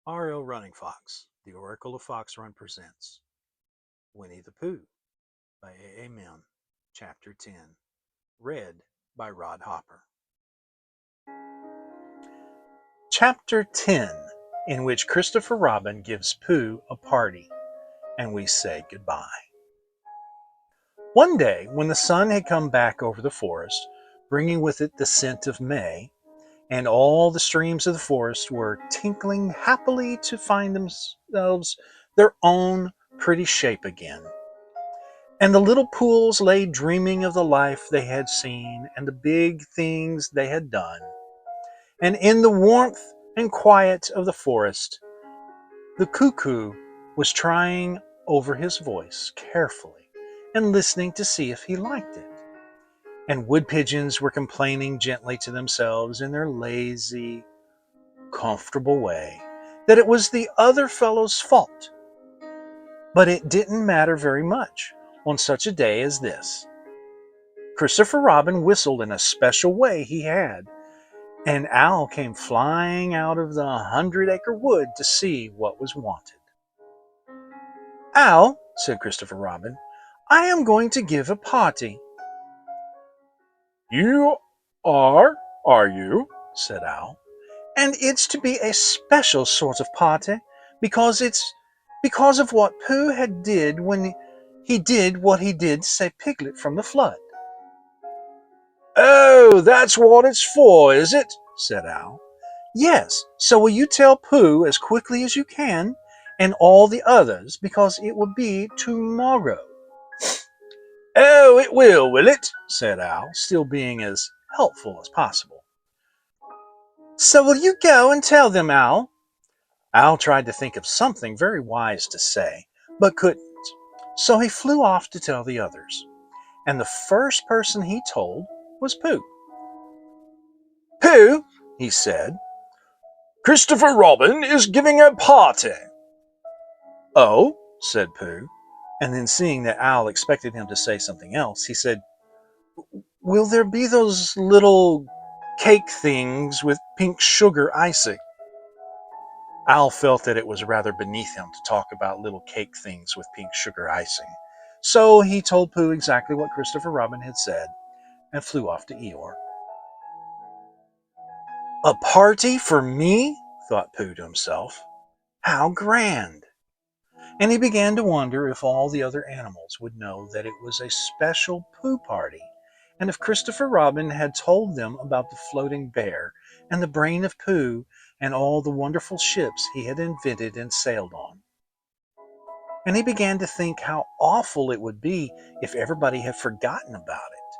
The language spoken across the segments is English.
R.L. Running Fox, The Oracle of Fox Run presents Winnie-the-Pooh by A. Milne, Chapter 10, read by Rod Hopper. Chapter 10, in which Christopher Robin gives Pooh a party, and we say goodbye. One day, when the sun had come back over the forest, bringing with it the scent of May, and all the streams of the forest were tinkling happily to find themselves their own pretty shape again. And the little pools lay dreaming of the life they had seen and the big things they had done. And in the warmth and quiet of the forest, the cuckoo was trying over his voice carefully and listening to see if he liked it. And wood pigeons were complaining gently to themselves in their lazy, comfortable way that it was the other fellow's fault. But it didn't matter very much on such a day as this. Christopher Robin whistled in a special way he had, and Owl came flying out of the 100-acre wood to see what was wanted. "Owl," said Christopher Robin, "I am going to give a party." "You are you?" said Owl. "And it's to be a special sort of party, because it's because of what Pooh had did when he did what he did to save Piglet from the flood." "Oh, that's what it's for, is it?" said Owl. "Yes, so will you tell Pooh as quickly as you can, and all the others, because it will be tomorrow." "Oh, it will it?" said Owl, still being as helpful as possible. "So will you go and tell them, Owl?" Owl tried to think of something very wise to say, but couldn't. So he flew off to tell the others. And the first person he told was Pooh. "Pooh," he said, "Christopher Robin is giving a party." "Oh," said Pooh. And then seeing that Owl expected him to say something else, he said, "Will there be those little cake things with pink sugar icing?" Owl felt that it was rather beneath him to talk about little cake things with pink sugar icing. So he told Pooh exactly what Christopher Robin had said and flew off to Eeyore. "A party for me?" thought Pooh to himself. "How grand!" And he began to wonder if all the other animals would know that it was a special Pooh party, and if Christopher Robin had told them about the floating bear and the brain of Pooh and all the wonderful ships he had invented and sailed on. And he began to think how awful it would be if everybody had forgotten about it,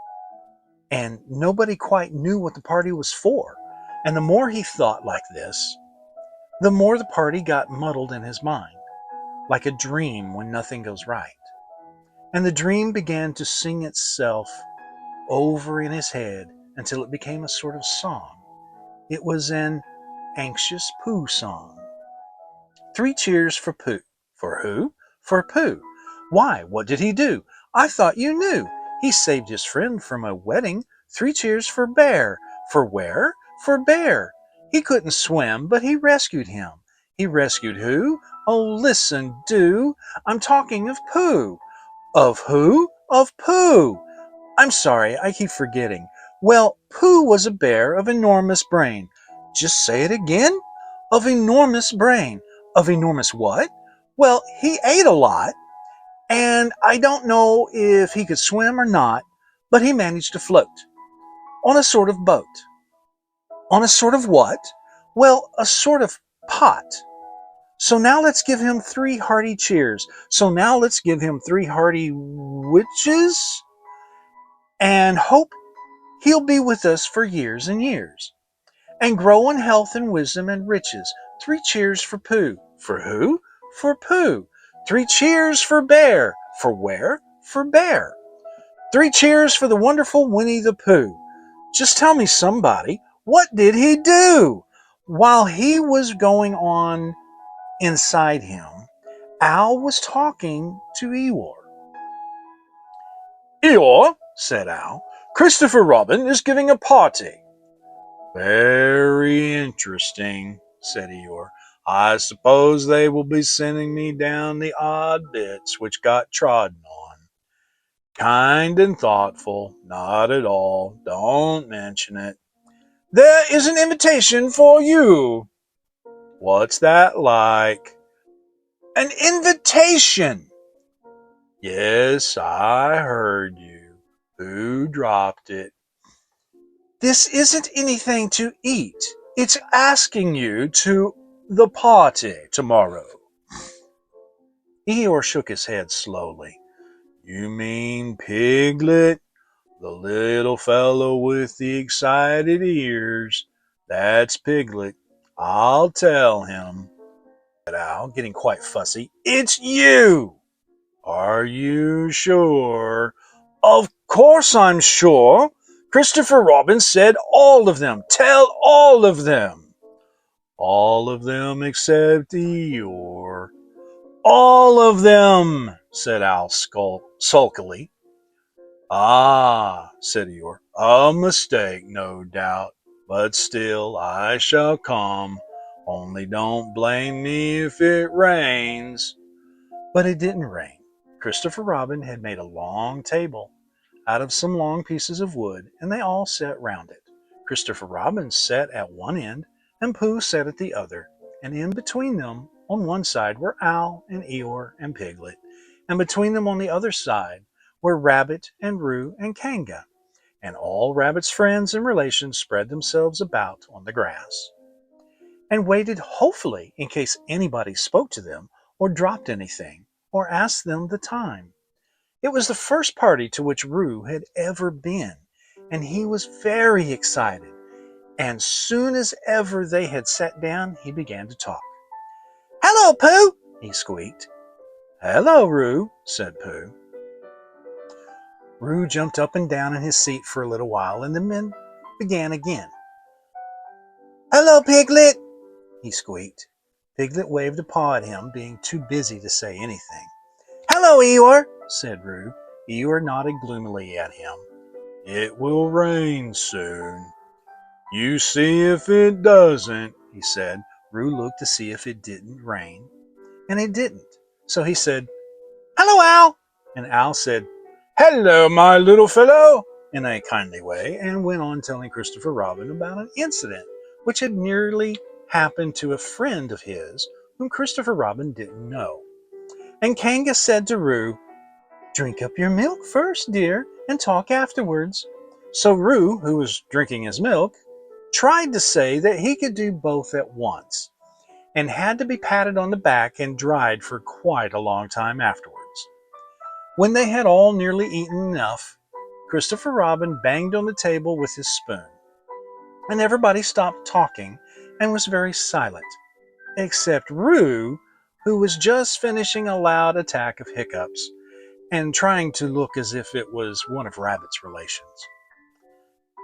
and nobody quite knew what the party was for. And the more he thought like this, the more the party got muddled in his mind, like a dream when nothing goes right. And the dream began to sing itself over in his head until it became a sort of song. It was an anxious Pooh song. Three cheers for Pooh. For who? For Pooh. Why, what did he do? I thought you knew. He saved his friend from a wedding. Three cheers for Bear. For where? For Bear. He couldn't swim, but he rescued him. He rescued who? Oh, listen, do. I'm talking of Pooh. Of who? Of Pooh. I'm sorry, I keep forgetting. Well, Pooh was a bear of enormous brain. Just say it again. Of enormous brain. Of enormous what? Well, he ate a lot, and I don't know if he could swim or not, but he managed to float on a sort of boat. On a sort of what? Well, a sort of pot. So now let's give him three hearty cheers. So now let's give him three hearty witches and hope he'll be with us for years and years, and grow in health and wisdom and riches. Three cheers for Pooh. For who? For Pooh. Three cheers for Bear. For where? For Bear. Three cheers for the wonderful Winnie-the-Pooh. Just tell me, somebody, what did he do? While he was going on inside him, Owl was talking to Eeyore. "Eeyore," said Owl, "Christopher Robin is giving a party." "Very interesting," said Eeyore. I suppose they will be sending me down the odd bits which got trodden on. Kind and thoughtful, not at all. Don't mention it. There is an invitation for you. What's that like? An invitation! Yes, I heard you. Who dropped it? This isn't anything to eat. It's asking you to the party tomorrow. Eeyore shook his head slowly. You mean Piglet? The little fellow with the excited ears. That's Piglet. I'll tell him, said Owl, getting quite fussy. It's you! Are you sure? Of course I'm sure. Christopher Robin said all of them. Tell all of them. All of them except Eeyore. All of them, said Owl sulkily. Ah, said Eeyore, a mistake, no doubt. But still, I shall come. Only don't blame me if it rains. But it didn't rain. Christopher Robin had made a long table out of some long pieces of wood, and they all sat round it. Christopher Robin sat at one end, and Pooh sat at the other, and in between them, on one side, were Owl and Eeyore and Piglet, and between them on the other side were Rabbit and Roo and Kanga, and all Rabbit's friends and relations spread themselves about on the grass, and waited hopefully in case anybody spoke to them, or dropped anything, or asked them the time. It was the first party to which Roo had ever been, and he was very excited. And soon as ever they had sat down, he began to talk. Hello, Pooh, he squeaked. Hello, Roo, said Pooh. Roo jumped up and down in his seat for a little while, and the men began again. Hello, Piglet, he squeaked. Piglet waved a paw at him, being too busy to say anything. Hello, Eeyore, said Roo. Eeyore nodded gloomily at him. It will rain soon. You see if it doesn't, he said. Roo looked to see if it didn't rain, and it didn't. So he said, Hello, Owl, and Owl said, Hello, my little fellow, in a kindly way, and went on telling Christopher Robin about an incident which had nearly happened to a friend of his whom Christopher Robin didn't know. And Kanga said to Roo, Drink up your milk first, dear, and talk afterwards. So Roo, who was drinking his milk, tried to say that he could do both at once, and had to be patted on the back and dried for quite a long time afterwards. When they had all nearly eaten enough, Christopher Robin banged on the table with his spoon, and everybody stopped talking and was very silent, except Roo, who was just finishing a loud attack of hiccups and trying to look as if it was one of Rabbit's relations.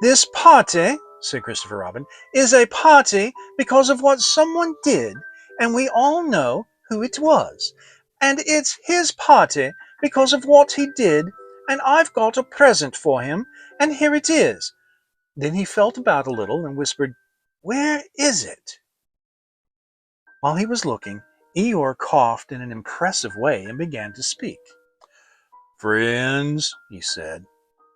This party, said Christopher Robin, is a party because of what someone did, and we all know who it was. And it's his party because of what he did, and I've got a present for him, and here it is. Then he felt about a little and whispered, Where is it? While he was looking, Eeyore coughed in an impressive way and began to speak. Friends, he said,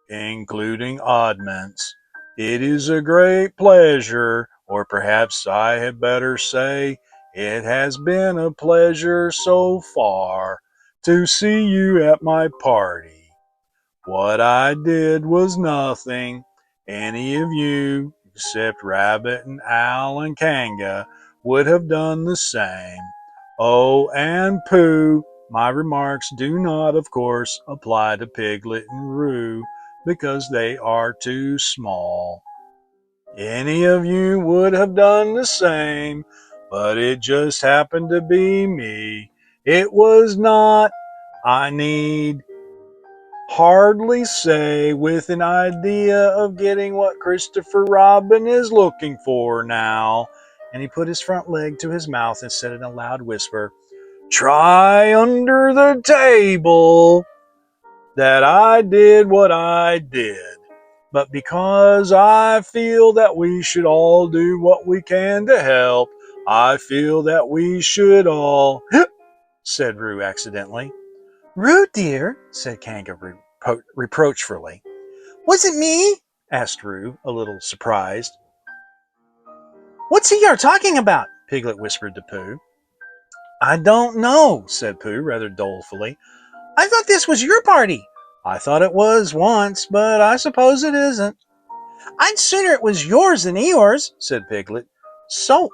including oddments, it is a great pleasure, or perhaps I had better say, it has been a pleasure so far to see you at my party. What I did was nothing. Any of you, except Rabbit and Owl and Kanga, would have done the same. Oh, and Pooh, my remarks do not, of course, apply to Piglet and Roo, because they are too small. Any of you would have done the same, but it just happened to be me. It was not, I need hardly say, with an idea of getting what Christopher Robin is looking for now. And he put his front leg to his mouth and said in a loud whisper, Try under the table that I did what I did. But because I feel that we should all do what we can to help, I feel that we should all, said Roo accidentally. Roo, dear, said Kangaroo reproachfully. Was it me? Asked Roo, a little surprised. What's he are talking about? Piglet whispered to Pooh. I don't know, said Pooh rather dolefully. I thought this was your party. I thought it was once, but I suppose it isn't. I'd sooner it was yours than Eeyore's, said Piglet. So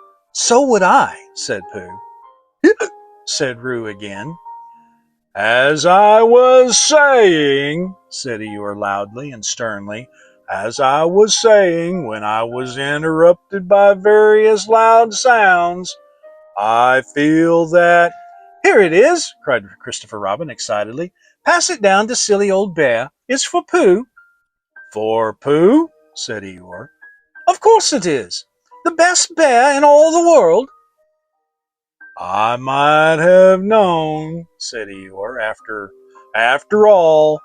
would I, said Pooh. said Roo again. As I was saying, said Eeyore loudly and sternly, as I was saying when I was interrupted by various loud sounds, I feel that... Here it is, cried Christopher Robin excitedly. Pass it down to silly old Bear. It's for Pooh. For Pooh? said Eeyore. Of course it is. The best bear in all the world. I might have known, said Eeyore. After all,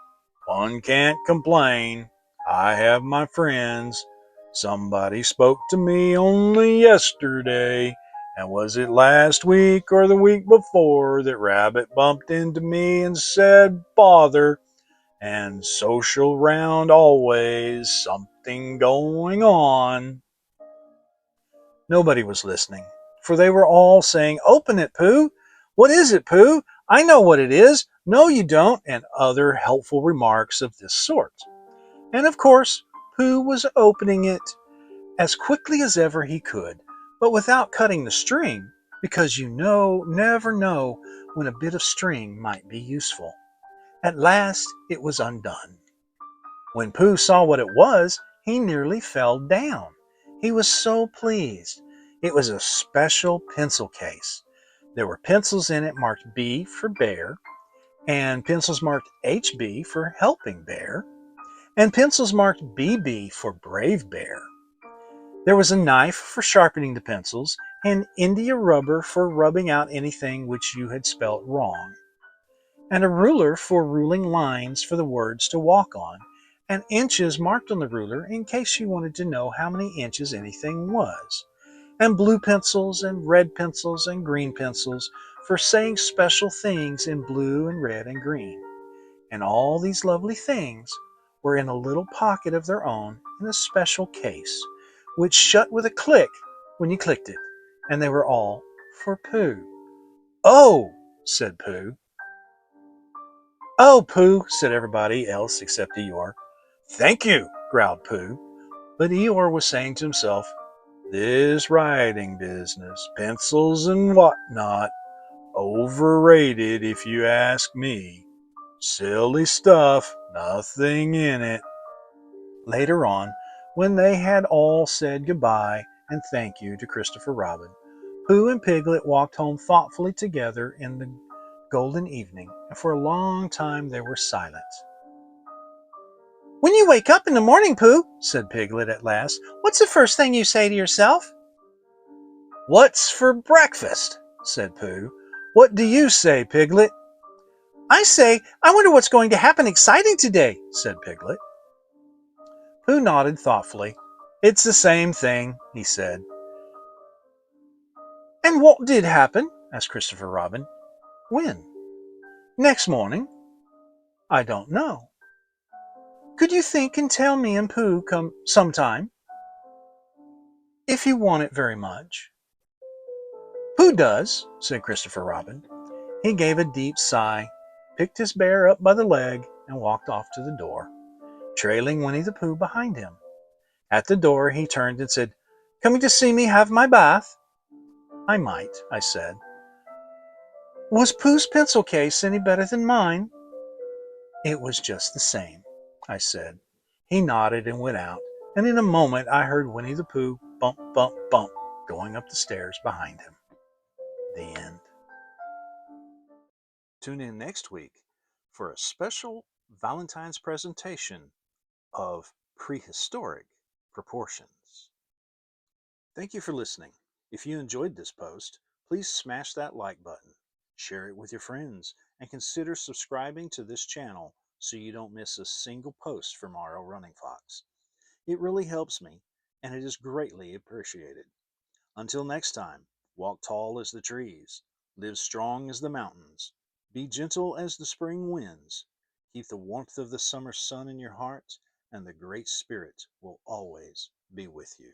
one can't complain. I have my friends. Somebody spoke to me only yesterday, and was it last week or the week before that Rabbit bumped into me and said, bother, and social round always, something going on. Nobody was listening, for they were all saying, open it, Pooh. What is it, Pooh? I know what it is. No, you don't, and other helpful remarks of this sort. And of course, Pooh was opening it as quickly as ever he could, but without cutting the string, because never know when a bit of string might be useful. At last it was undone. When Pooh saw what it was, he nearly fell down. He was so pleased. It was a special pencil case. There were pencils in it marked B for bear, and pencils marked HB for helping bear, and pencils marked BB for brave bear. There was a knife for sharpening the pencils, and India rubber for rubbing out anything which you had spelt wrong, and a ruler for ruling lines for the words to walk on, and inches marked on the ruler in case you wanted to know how many inches anything was, and blue pencils and red pencils and green pencils for saying special things in blue and red and green. And all these lovely things were in a little pocket of their own in a special case, which shut with a click when you clicked it, and they were all for Pooh. Oh, said Pooh. Oh, Pooh, said everybody else except Eeyore. Thank you, growled Pooh. But Eeyore was saying to himself, this writing business, pencils and whatnot, overrated if you ask me. Silly stuff, nothing in it. Later on, when they had all said goodbye and thank you to Christopher Robin, Pooh and Piglet walked home thoughtfully together in the golden evening, and for a long time they were silent. When you wake up in the morning, Pooh, said Piglet at last, what's the first thing you say to yourself? What's for breakfast? said Pooh. What do you say, Piglet? I say, I wonder what's going to happen exciting today, said Piglet. Pooh nodded thoughtfully. It's the same thing, he said. And what did happen? asked Christopher Robin. When? Next morning. I don't know. Could you think and tell me and Pooh come sometime? If you want it very much. Pooh does, said Christopher Robin. He gave a deep sigh, picked his bear up by the leg, and walked off to the door, trailing Winnie-the-Pooh behind him. At the door he turned and said, Coming to see me have my bath? I might, I said. Was Pooh's pencil case any better than mine? It was just the same, I said. He nodded and went out, and in a moment I heard Winnie-the-Pooh bump, bump, bump, going up the stairs behind him. The end. Tune in next week for a special Valentine's presentation of prehistoric proportions. Thank you for listening. If you enjoyed this post, please smash that like button, share it with your friends, and consider subscribing to this channel so you don't miss a single post from R.L. Running Fox. It really helps me, and it is greatly appreciated. Until next time, Walk tall as the trees. Live strong as the mountains. Be gentle as the spring winds. Keep the warmth of the summer sun in your heart, and the Great Spirit will always be with you.